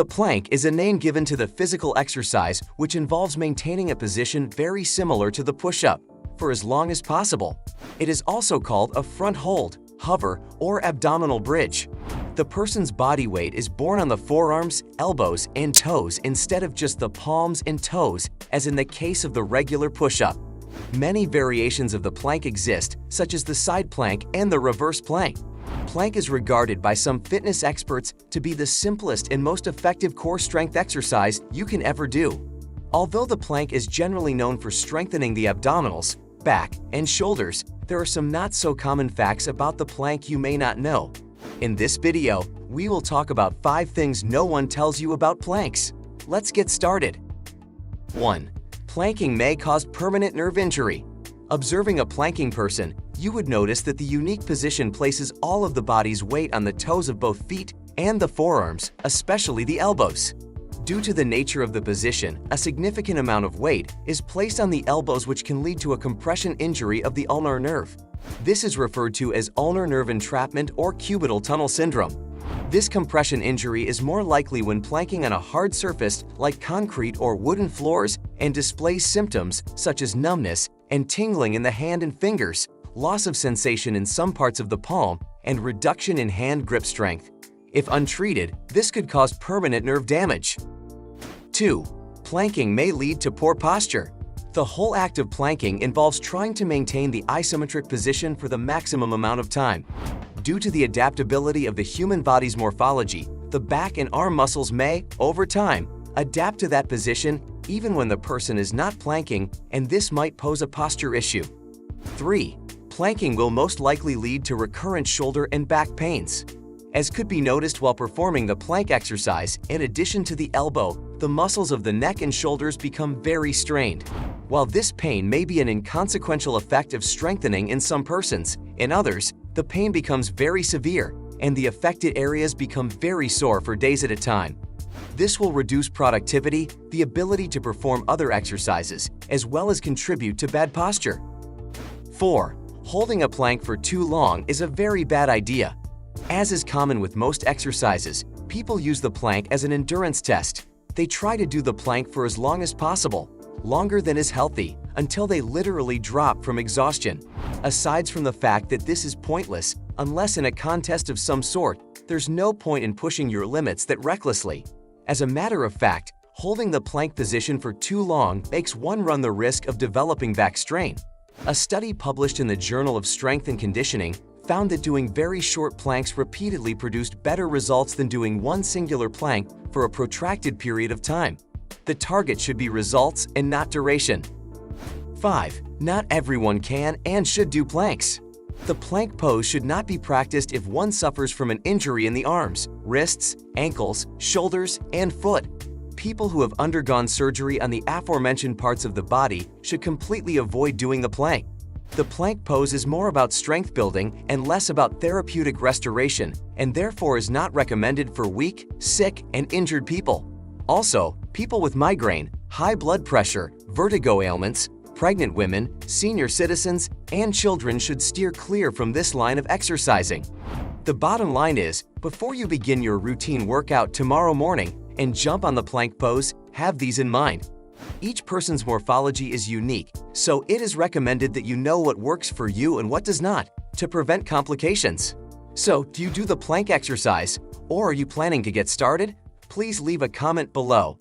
The plank is a name given to the physical exercise which involves maintaining a position very similar to the push-up for as long as possible. It is also called a front hold, hover, or abdominal bridge. The person's body weight is borne on the forearms, elbows, and toes instead of just the palms and toes, as in the case of the regular push-up. Many variations of the plank exist, such as the side plank and the reverse plank. Plank is regarded by some fitness experts to be the simplest and most effective core strength exercise you can ever do. Although the plank is generally known for strengthening the abdominals, back, and shoulders, there are some not-so-common facts about the plank you may not know. In this video, we will talk about 5 things no one tells you about planks. Let's get started. 1. Planking may cause permanent nerve injury. Observing a planking person, you would notice that the unique position places all of the body's weight on the toes of both feet and the forearms, especially the elbows. Due to the nature of the position, a significant amount of weight is placed on the elbows, which can lead to a compression injury of the ulnar nerve. This is referred to as ulnar nerve entrapment or cubital tunnel syndrome. This compression injury is more likely when planking on a hard surface like concrete or wooden floors and displays symptoms such as numbness and tingling in the hand and fingers, loss of sensation in some parts of the palm, and reduction in hand grip strength. If untreated, this could cause permanent nerve damage. 2. Planking may lead to poor posture. The whole act of planking involves trying to maintain the isometric position for the maximum amount of time. Due to the adaptability of the human body's morphology, the back and arm muscles may, over time, adapt to that position even when the person is not planking, and this might pose a posture issue. 3. Planking will most likely lead to recurrent shoulder and back pains. As could be noticed while performing the plank exercise, in addition to the elbow, the muscles of the neck and shoulders become very strained. While this pain may be an inconsequential effect of strengthening in some persons, in others, the pain becomes very severe, and the affected areas become very sore for days at a time. This will reduce productivity, the ability to perform other exercises, as well as contribute to bad posture. 4. Holding a plank for too long is a very bad idea. As is common with most exercises, people use the plank as an endurance test. They try to do the plank for as long as possible, longer than is healthy, until they literally drop from exhaustion. Aside from the fact that this is pointless, unless in a contest of some sort, there's no point in pushing your limits that recklessly. As a matter of fact, holding the plank position for too long makes one run the risk of developing back strain. A study published in the Journal of Strength and Conditioning found that doing very short planks repeatedly produced better results than doing one singular plank for a protracted period of time. The target should be results and not duration. 5. Not everyone can and should do planks. The plank pose should not be practiced if one suffers from an injury in the arms, wrists, ankles, shoulders, and foot. People who have undergone surgery on the aforementioned parts of the body should completely avoid doing the plank. The plank pose is more about strength building and less about therapeutic restoration, and therefore is not recommended for weak, sick, and injured people. Also, people with migraine, high blood pressure, vertigo ailments, pregnant women, senior citizens, and children should steer clear from this line of exercising. The bottom line is, before you begin your routine workout tomorrow morning and jump on the plank pose, have these in mind. Each person's morphology is unique, so it is recommended that you know what works for you and what does not, to prevent complications. So, do you do the plank exercise, or are you planning to get started? Please leave a comment below.